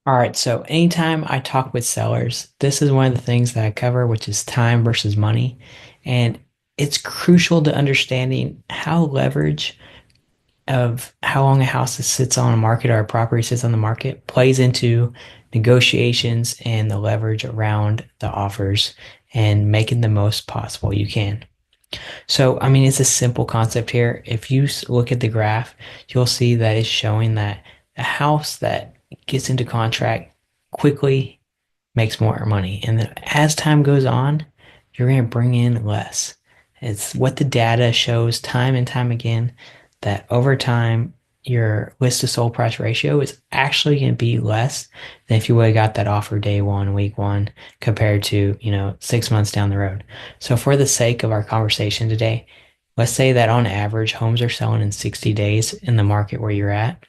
All right, so anytime I talk with sellers, this is one of the things that I cover, which is time versus money. And it's crucial to understanding how leverage of how long a house sits on a market or a property sits on the market plays into negotiations and the leverage around the offers and making the most possible you can. So, I mean, it's a simple concept here. If you look at the graph, you'll see that it's showing that a house that gets into contract quickly makes more money. And then as time goes on, you're going to bring in less. It's what the data shows time and time again that over time, your list to sold price ratio is actually going to be less than if you would have got that offer day one, week one, compared to, 6 months down the road. So, for the sake of our conversation today, let's say that on average, homes are selling in 60 days in the market where you're at.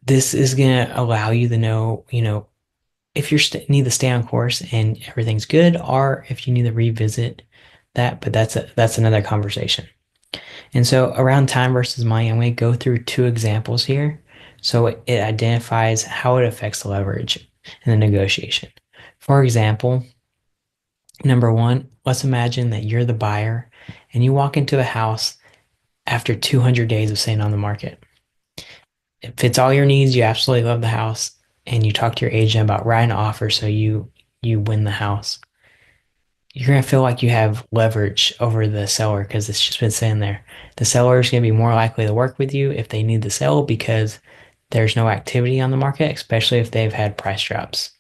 This is going to allow you to know, if you need to stay on course and everything's good, or if you need to revisit that. But that's another conversation. And so around time versus money, I'm going to go through two examples here. So it identifies how it affects the leverage in the negotiation. For example, number one, let's imagine that you're the buyer and you walk into a house after 200 days of staying on the market. It fits all your needs. You absolutely love the house, and you talk to your agent about writing an offer so you win the house. You're gonna feel like you have leverage over the seller because it's just been sitting there. The seller is gonna be more likely to work with you if they need to sell because there's no activity on the market, especially if they've had price drops.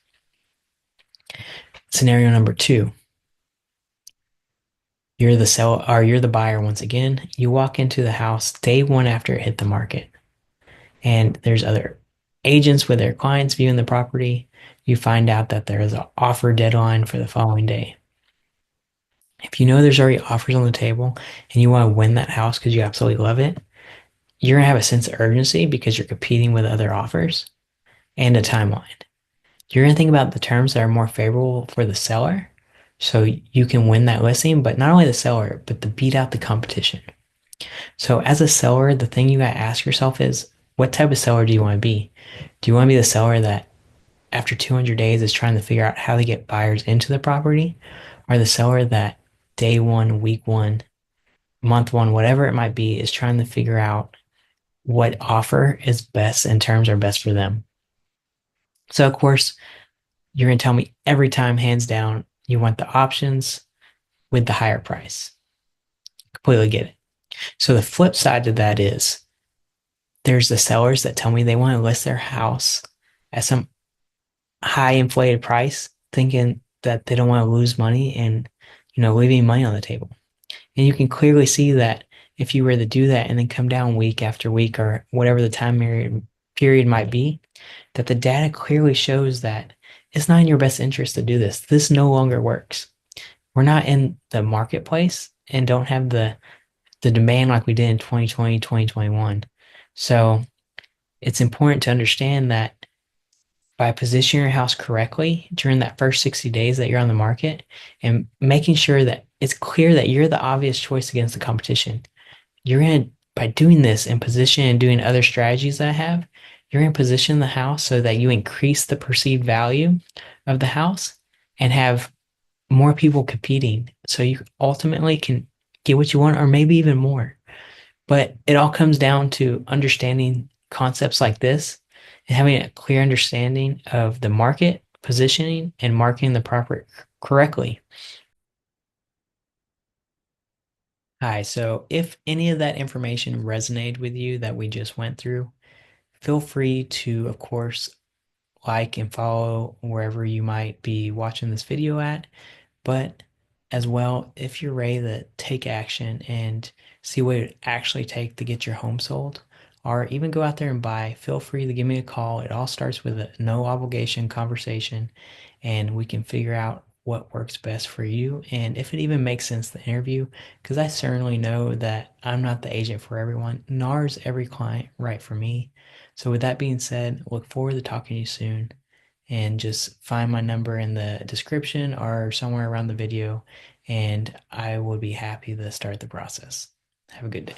Scenario number two, you're the seller or you're the buyer once again. You walk into the house day one after it hit the market, and there's other agents with their clients viewing the property. You find out that there is an offer deadline for the following day. If you know there's already offers on the table and you want to win that house because you absolutely love it, you're going to have a sense of urgency because you're competing with other offers and a timeline. You're going to think about the terms that are more favorable for the seller so you can win that listing, but not only the seller, but to beat out the competition. So, as a seller, the thing you got to ask yourself is what type of seller do you want to be? Do you want to be the seller that after 200 days is trying to figure out how to get buyers into the property, or the seller that day one, week one, month one, whatever it might be, is trying to figure out what offer is best and terms are best for them? So, of course, you're going to tell me every time, hands down, you want the options with the higher price. Completely get it. So, the flip side to that is there's the sellers that tell me they want to list their house at some high inflated price, thinking that they don't want to lose money and, leaving money on the table. And you can clearly see that if you were to do that and then come down week after week or whatever the time period might be, that the data clearly shows that it's not in your best interest to do this. This no longer works. We're not in the marketplace and don't have the demand like we did in 2020, 2021. So it's important to understand that by positioning your house correctly during that first 60 days that you're on the market and making sure that it's clear that you're the obvious choice against the competition. You're going to, by doing this and position and doing other strategies that I have, you're going to position the house so that you increase the perceived value of the house and have more people competing. So you ultimately can get what you want or maybe even more. But it all comes down to understanding concepts like this and having a clear understanding of the market, positioning, and marketing the property correctly. Hi, so if any of that information resonated with you that we just went through, feel free to, of course, like and follow wherever you might be watching this video at. But as well, if you're ready to take action and see what it would actually take to get your home sold, or even go out there and buy, feel free to give me a call. It all starts with a no obligation conversation, and we can figure out what works best for you and if it even makes sense to interview. Because I certainly know that I'm not the agent for everyone, nor is every client right for me. So, with that being said, look forward to talking to you soon and just find my number in the description or somewhere around the video, and I would be happy to start the process. Have a good day.